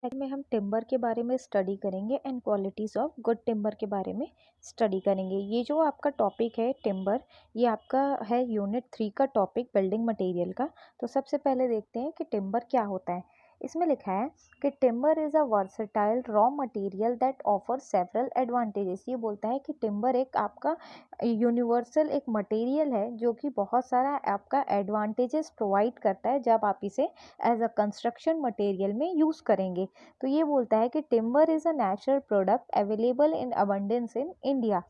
में हम टिम्बर के बारे में स्टडी करेंगे and qualities of good timber के बारे में स्टडी करेंगे। ये जो आपका टॉपिक है टिम्बर, ये आपका है यूनिट 3 का टॉपिक बिल्डिंग मटेरियल का। तो सबसे पहले देखते हैं कि टिम्बर क्या होता है। इसमें लिखा है कि timber is a versatile raw material that offer several advantages. ये बोलता है कि टिम्बर एक आपका यूनिवर्सल एक मटेरियल है जो कि बहुत सारा आपका एडवांटेजेस प्रोवाइड करता है जब आप इसे एज अ कंस्ट्रक्शन मटेरियल में यूज़ करेंगे। तो ये बोलता है कि timber is a natural product available in abundance in India,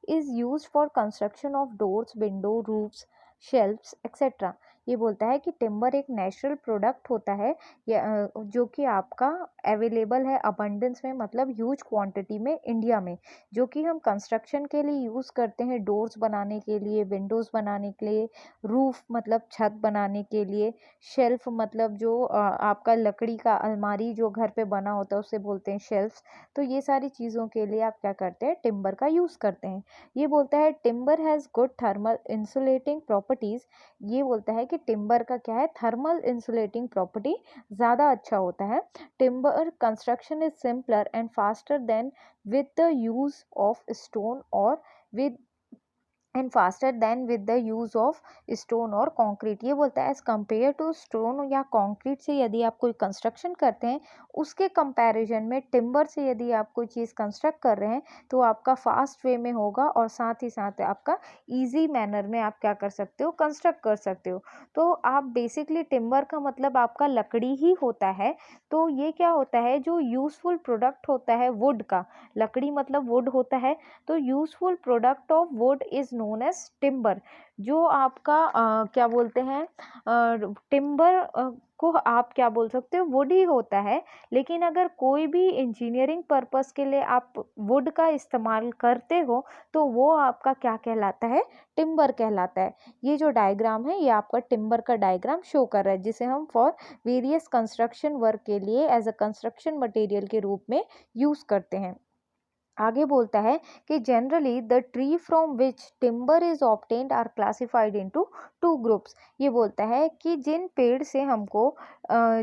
is used for construction of doors, window, roofs, shelves etcetera. ये बोलता है कि टिम्बर एक नेचुरल प्रोडक्ट होता है जो कि आपका अवेलेबल है अबंडेंस में, मतलब ह्यूज क्वांटिटी में इंडिया में, जो कि हम कंस्ट्रक्शन के लिए यूज़ करते हैं, डोर्स बनाने के लिए, विंडोज़ बनाने के लिए, रूफ मतलब छत बनाने के लिए, शेल्फ मतलब जो आपका लकड़ी का अलमारी जो घर पे बना होता है उसे बोलते हैं शेल्फ्स। तो ये सारी चीज़ों के लिए आप क्या करते हैं, टिम्बर का यूज़ करते हैं। ये बोलता है timber has good thermal insulating properties. ये बोलता है कि टिम्बर का क्या है, थर्मल इंसुलेटिंग प्रॉपर्टी ज़्यादा अच्छा होता है। Timber construction is simpler and faster than with the use of stone और with and faster than with the use of stone और कंक्रीट। ये बोलता है एज कम्पेयर टू स्टोन या कंक्रीट से यदि आप कोई कंस्ट्रक्शन करते हैं, उसके कंपैरिजन में टिम्बर से यदि आप कोई चीज़ कंस्ट्रक्ट कर रहे हैं तो आपका फास्ट वे में होगा और साथ ही साथ आपका ईजी मैनर में आप क्या कर सकते हो, कंस्ट्रक्ट कर सकते हो। तो आप बेसिकली टिम्बर का मतलब आपका लकड़ी ही होता है। तो ये क्या होता है, जो यूज़फुल प्रोडक्ट होता है वुड का, लकड़ी मतलब वुड होता है, तो useful product of wood is known as timber. जो आपका क्या बोलते हैं, टिम्बर को आप क्या बोल सकते हो, वुड ही होता है। लेकिन अगर कोई भी इंजीनियरिंग पर्पस के लिए आप वुड का इस्तेमाल करते हो तो वो आपका क्या कहलाता है, टिम्बर कहलाता है। ये जो डायग्राम है ये आपका टिम्बर का डायग्राम शो कर रहा है, जिसे हम फॉर वेरियस कंस्ट्रक्शन वर्क के लिए एज अ कंस्ट्रक्शन मटेरियल के रूप में यूज़ करते हैं। आगे बोलता है कि generally the tree from which timber is obtained are classified into 2 groups. ये बोलता है कि जिन पेड़ से हमको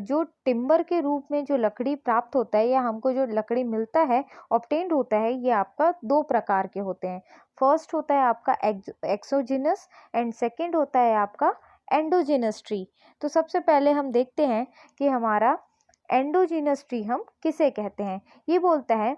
जो टिम्बर के रूप में जो लकड़ी प्राप्त होता है या हमको जो लकड़ी मिलता है, ऑब्टेन्ड होता है, ये आपका 2 प्रकार के होते हैं। फर्स्ट होता है आपका एक्सोजिनस एंड सेकेंड होता है आपका एंडोजिनस ट्री। तो सबसे पहले हम देखते हैं कि हमारा एंडोजिनस ट्री हम किसे कहते हैं। ये बोलता है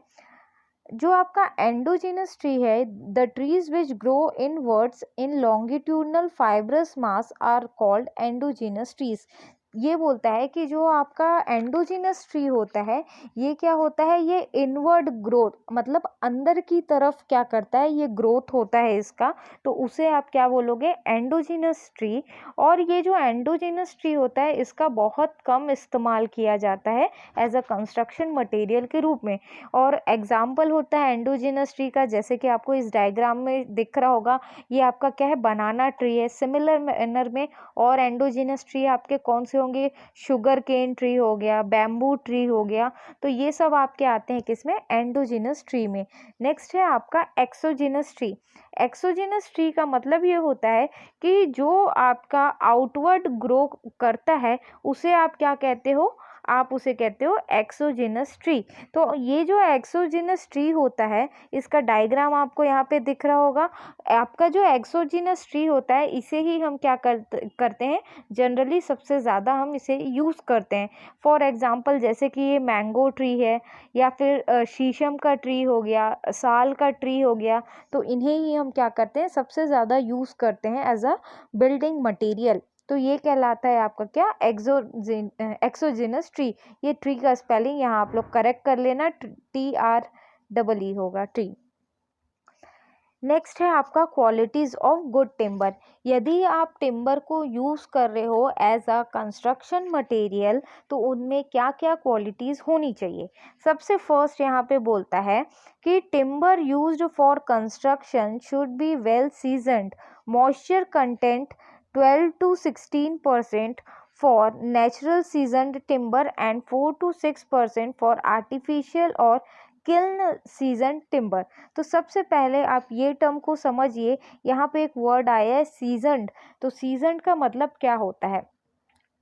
जो आपका एंडोजिनस ट्री है, the trees which grow inwards in longitudinal fibrous mass are called endogenous trees. ये बोलता है कि जो आपका एंडोजिनस ट्री होता है, ये क्या होता है, ये इनवर्ड ग्रोथ मतलब अंदर की तरफ क्या करता है, ये ग्रोथ होता है इसका, तो उसे आप क्या बोलोगे, एंडोजिनस ट्री। और ये जो एंडोजिनस ट्री होता है इसका बहुत कम इस्तेमाल किया जाता है एज अ कंस्ट्रक्शन मटेरियल के रूप में। और एग्जाम्पल होता है एंडोजिनस ट्री का, जैसे कि आपको इस डायग्राम में दिख रहा होगा, ये आपका क्या है, बनाना ट्री है सिमिलर मैनर में। और एंडोजिनस ट्री आपके कौन से होंगे, शुगर केन ट्री हो गया, बैम्बू ट्री हो गया। तो ये सब आपके आते हैं किसमें, एंडोजिनस ट्री में। नेक्स्ट है आपका एक्सोजिनस ट्री। एक्सोजिनस ट्री का मतलब ये होता है कि जो आपका आउटवर्ड ग्रो करता है उसे आप क्या कहते हो, आप उसे कहते हो एक्सोजिनस ट्री। तो ये जो एक्सोजिनस ट्री होता है, इसका डायग्राम आपको यहाँ पे दिख रहा होगा। आपका जो एक्सोजिनस ट्री होता है इसे ही हम क्या करते हैं, जनरली सबसे ज़्यादा हम इसे यूज़ करते हैं। फॉर एग्जांपल जैसे कि ये मैंगो ट्री है, या फिर शीशम का ट्री हो गया, साल का ट्री हो गया, तो इन्हें ही हम क्या करते हैं, सबसे ज़्यादा यूज़ करते हैं एज अ बिल्डिंग मटेरियल। तो ये कहलाता है आपका क्या, एक्सोजिनस ट्री। ये ट्री का स्पेलिंग यहाँ आप लोग करेक्ट कर लेना, TREE होगा, ट्री। नेक्स्ट है आपका क्वालिटीज़ ऑफ गुड टिम्बर। यदि आप टिम्बर को यूज़ कर रहे हो एज अ कंस्ट्रक्शन मटेरियल तो उनमें क्या क्या क्वालिटीज़ होनी चाहिए। सबसे फर्स्ट यहाँ पे बोलता है कि timber used for construction should be well seasoned, moisture content 12 to 16% for natural seasoned timber and 4 to 6% for artificial और किल्न सीजन टिम्बर। तो सबसे पहले आप ये टर्म को समझिए, यहाँ पे एक वर्ड आया है सीजनड। तो सीजनड का मतलब क्या होता है,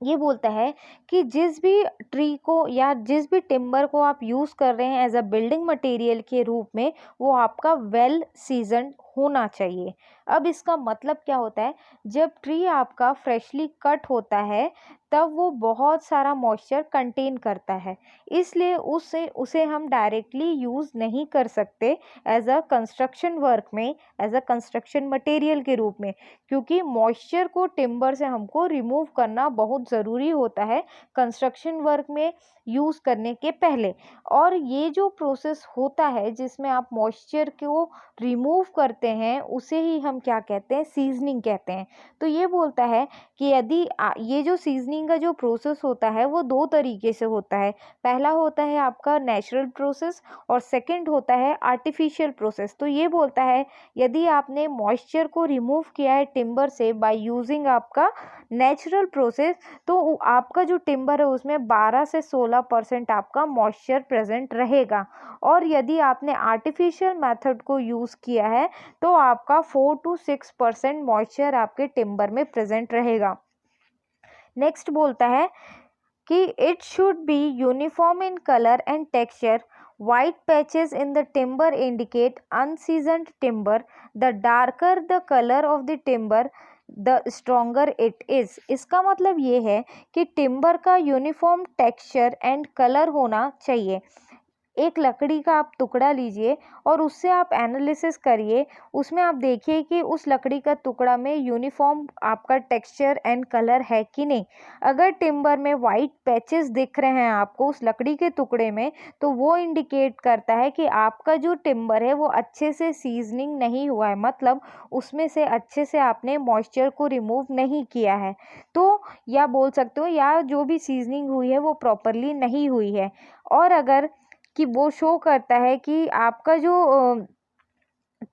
ये बोलता है कि जिस भी ट्री को या जिस भी टिम्बर को आप यूज़ कर रहे हैं एज अ बिल्डिंग मटेरियल के रूप में, वो आपका वेल सीजन्ड होना चाहिए। अब इसका मतलब क्या होता है, जब ट्री आपका फ्रेशली कट होता है तब वो बहुत सारा मॉइस्चर कंटेन करता है, इसलिए उसे उसे हम डायरेक्टली यूज़ नहीं कर सकते एज अ कंस्ट्रक्शन वर्क में, एज अ कंस्ट्रक्शन मटेरियल के रूप में, क्योंकि मॉइस्चर को टिम्बर से हमको रिमूव करना बहुत ज़रूरी होता है कंस्ट्रक्शन वर्क में यूज़ करने के पहले। और ये जो प्रोसेस होता है जिसमें आप मॉइस्चर को रिमूव करते हैं, उसे ही हम क्या कहते हैं, सीजनिंग कहते हैं। तो ये बोलता है कि यदि ये जो सीजनिंग का जो प्रोसेस होता है वो दो तरीके से होता है। पहला होता है आपका नेचुरल प्रोसेस और सेकंड होता है आर्टिफिशियल प्रोसेस। तो ये बोलता है यदि आपने मॉइस्चर को रिमूव किया है टिम्बर से बाय यूजिंग आपका नेचुरल प्रोसेस, तो आपका जो टिम्बर है उसमें 12 से 16% आपका मॉइस्चर प्रेजेंट रहेगा। और यदि आपने आर्टिफिशियल मेथड को यूज़ किया है तो आपका 4 to 6% मॉइस्चर आपके टिम्बर में प्रेजेंट रहेगा। नेक्स्ट बोलता है कि it should be uniform in colour and texture. White patches in the timber indicate unseasoned timber. The darker the color of the timber, the stronger it is. इसका मतलब ये है कि टिम्बर का यूनिफॉर्म टेक्सचर एंड कलर होना चाहिए। एक लकड़ी का आप टुकड़ा लीजिए और उससे आप एनालिसिस करिए, उसमें आप देखिए कि उस लकड़ी का टुकड़ा में यूनिफॉर्म आपका टेक्सचर एंड कलर है कि नहीं। अगर टिम्बर में वाइट पैचेस दिख रहे हैं आपको उस लकड़ी के टुकड़े में, तो वो इंडिकेट करता है कि आपका जो टिम्बर है वो अच्छे से सीजनिंग नहीं हुआ है, मतलब उसमें से अच्छे से आपने मॉइस्चर को रिमूव नहीं किया है। तो या बोल सकते हो या जो भी सीजनिंग हुई है वो प्रॉपरली नहीं हुई है। और अगर कि वो शो करता है कि आपका जो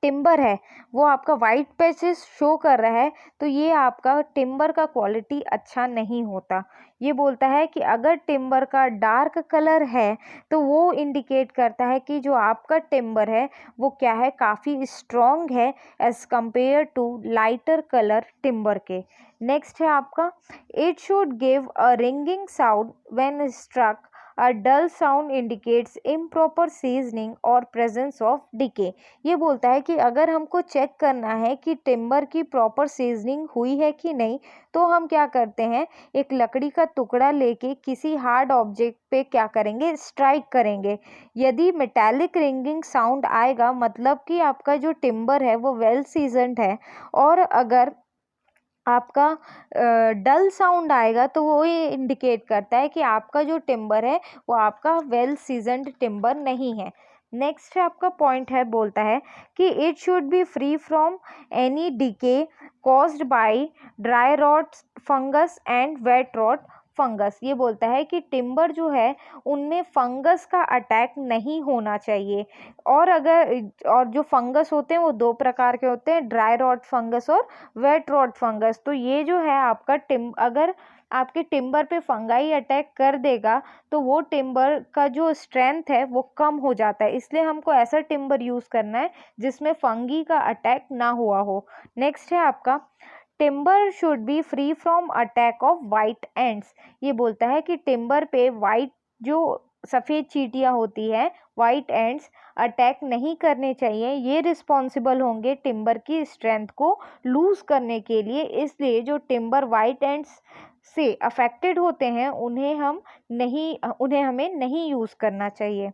टिम्बर है वो आपका वाइट पैचेस शो कर रहा है, तो ये आपका टिम्बर का क्वालिटी अच्छा नहीं होता। ये बोलता है कि अगर टिम्बर का डार्क कलर है तो वो इंडिकेट करता है कि जो आपका टिम्बर है वो क्या है, काफ़ी स्ट्रॉन्ग है as compare to lighter colour timber के। नेक्स्ट है आपका, it should give a ringing sound when struck. A dull sound indicates improper seasoning or presence of decay. ये बोलता है कि अगर हमको चेक करना है कि टिम्बर की प्रॉपर सीजनिंग हुई है कि नहीं, तो हम क्या करते हैं, एक लकड़ी का टुकड़ा लेके किसी हार्ड ऑब्जेक्ट पे क्या करेंगे, स्ट्राइक करेंगे। यदि मेटालिक रिंगिंग साउंड आएगा मतलब कि आपका जो टिम्बर है वो वेल सीजनड है। और अगर आपका डल साउंड आएगा तो वो ये इंडिकेट करता है कि आपका जो टिम्बर है वो आपका वेल सीजन्ड टिम्बर नहीं है। नेक्स्ट आपका पॉइंट है, बोलता है कि it should be free from any decay caused by dry rot fungus and wet rot fungus. ये बोलता है कि टिम्बर जो है उनमें फंगस का अटैक नहीं होना चाहिए। और जो फंगस होते हैं वो दो प्रकार के होते हैं, ड्राई रॉट फंगस और वेट रॉट फंगस। तो ये जो है आपका अगर आपके टिम्बर पे फंगाई अटैक कर देगा तो वो टिम्बर का जो स्ट्रेंथ है वो कम हो जाता है, इसलिए हमको ऐसा टिम्बर यूज़ करना है जिसमें फंगी का अटैक ना हुआ हो। नेक्स्ट है आपका, timber should be free from attack of white ends. ये बोलता है कि टिम्बर पे वाइट जो सफ़ेद चींटियाँ होती है, वाइट एंड्स, अटैक नहीं करने चाहिए। ये रिस्पॉन्सिबल होंगे टिम्बर की स्ट्रेंथ को लूज़ करने के लिए, इसलिए जो टिम्बर वाइट एंड्स से अफेक्टेड होते हैं उन्हें हमें नहीं यूज़ करना चाहिए।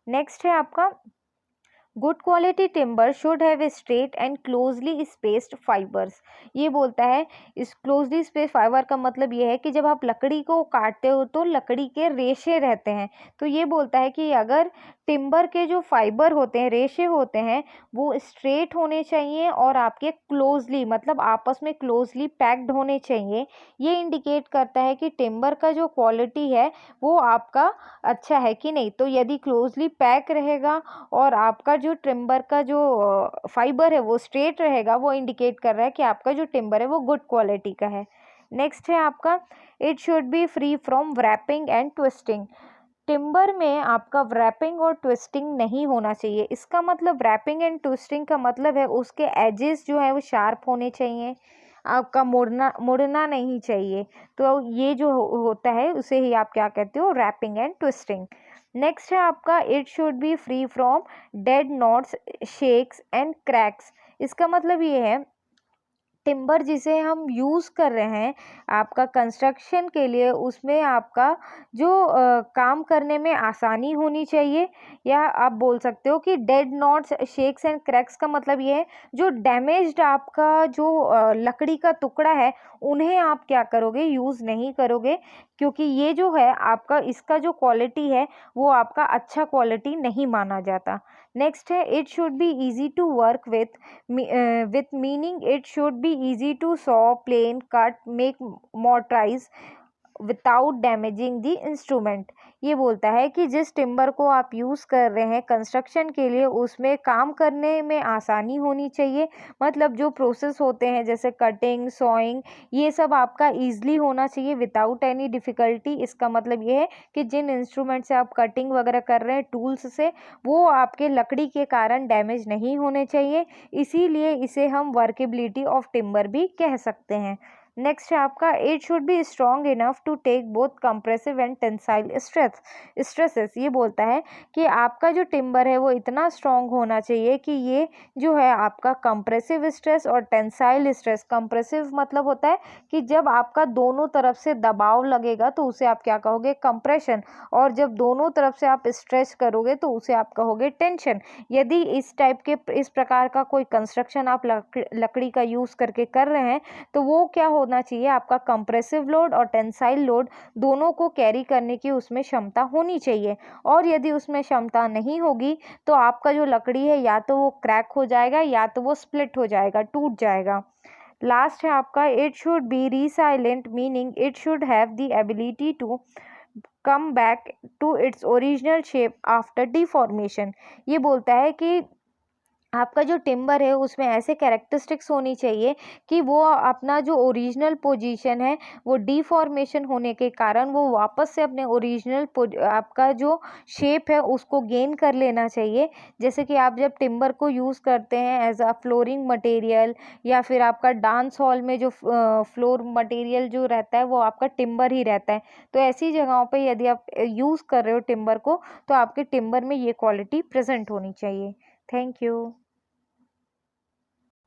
नेक्स्ट है आपका, good quality timber should have a straight and closely spaced fibres. ये बोलता है, इस क्लोजली स्पेस्ड फाइबर का मतलब ये है कि जब आप लकड़ी को काटते हो तो लकड़ी के रेशे रहते हैं। तो ये बोलता है कि अगर टिम्बर के जो फाइबर होते हैं, रेशे होते हैं, वो स्ट्रेट होने चाहिए और आपके क्लोजली मतलब आपस में क्लोजली पैक्ड होने चाहिए। ये इंडिकेट करता है कि टिम्बर का जो क्वालिटी है वो आपका अच्छा है कि नहीं। तो यदि क्लोजली पैक रहेगा और आपका जो टिम्बर का जो फाइबर है वो स्ट्रेट रहेगा, वो इंडिकेट कर रहा है कि आपका जो टिम्बर है वो गुड क्वालिटी का है। नेक्स्ट है आपका, it should be free from warping and twisting. Timber में आपका व्रैपिंग और ट्विस्टिंग नहीं होना चाहिए। इसका मतलब व्रैपिंग एंड ट्विस्टिंग का मतलब है उसके एजेस जो है वो शार्प होने चाहिए। आपका मुड़ना नहीं चाहिए। तो ये जो होता है उसे ही आप क्या कहते हो, रैपिंग एंड ट्विस्टिंग। नेक्स्ट है आपका it should be free from dead knots, shakes and cracks. इसका मतलब ये है टिम्बर जिसे हम यूज़ कर रहे हैं आपका कंस्ट्रक्शन के लिए, उसमें आपका जो काम करने में आसानी होनी चाहिए, या आप बोल सकते हो कि dead knots, shakes and cracks का मतलब ये है जो डैमेज्ड आपका जो लकड़ी का टुकड़ा है उन्हें आप क्या करोगे, यूज़ नहीं करोगे, क्योंकि ये जो है आपका इसका जो क्वालिटी है वो आपका अच्छा क्वालिटी नहीं माना जाता। नेक्स्ट है it should be easy to work with meaning it should be easy to saw, plane, cut, make, mortise without damaging the instrument. ये बोलता है कि जिस टिम्बर को आप यूज़ कर रहे हैं कंस्ट्रक्शन के लिए उसमें काम करने में आसानी होनी चाहिए, मतलब जो प्रोसेस होते हैं जैसे कटिंग, सॉइंग, ये सब आपका ईजिली होना चाहिए विदाउट एनी डिफ़िकल्टी। इसका मतलब ये है कि जिन इंस्ट्रूमेंट से आप कटिंग वगैरह कर रहे हैं टूल्स से, वो आपके लकड़ी के कारण डैमेज नहीं होने चाहिए, इसीलिए इसे हम वर्केबिलिटी ऑफ टिम्बर भी कह सकते हैं। नेक्स्ट है आपका it should be strong enough to take both compressive and tensile stresses. ये बोलता है कि आपका जो टिम्बर है वो इतना स्ट्रॉन्ग होना चाहिए कि ये जो है आपका कंप्रेसिव स्ट्रेस और टेंसाइल स्ट्रेस, कंप्रेसिव मतलब होता है कि जब आपका दोनों तरफ से दबाव लगेगा तो उसे आप क्या कहोगे, कंप्रेशन, और जब दोनों तरफ से आप स्ट्रेच करोगे तो उसे आप कहोगे टेंशन। यदि इस टाइप के इस प्रकार का कोई कंस्ट्रक्शन आप लकड़ी का यूज़ करके कर रहे हैं तो वो क्या होना चाहिए, आपका कंप्रेसिव लोड और टेंसाइल लोड दोनों को कैरी करने की उसमें क्षमता होनी चाहिए। और यदि उसमें क्षमता नहीं होगी तो आपका जो लकड़ी है या तो वो क्रैक हो जाएगा या तो वो स्प्लिट हो जाएगा, टूट जाएगा। लास्ट है आपका it should be resilient, meaning it should have the ability to come back to its original shape after deformation. ये बोलता है कि आपका जो टिम्बर है उसमें ऐसे कैरेक्टरिस्टिक्स होनी चाहिए कि वो अपना जो ओरिजिनल पोजीशन है वो डिफॉर्मेशन होने के कारण वो वापस से अपने ओरिजिनल आपका जो शेप है उसको गेन कर लेना चाहिए। जैसे कि आप जब टिम्बर को यूज़ करते हैं एज अ फ्लोरिंग मटेरियल, या फिर आपका डांस हॉल में जो फ्लोर मटेरियल जो रहता है वो आपका टिम्बर ही रहता है, तो ऐसी जगहों पे यदि आप यूज़ कर रहे हो टिम्बर को तो आपके टिम्बर में ये क्वालिटी प्रेजेंट होनी चाहिए। Thank you.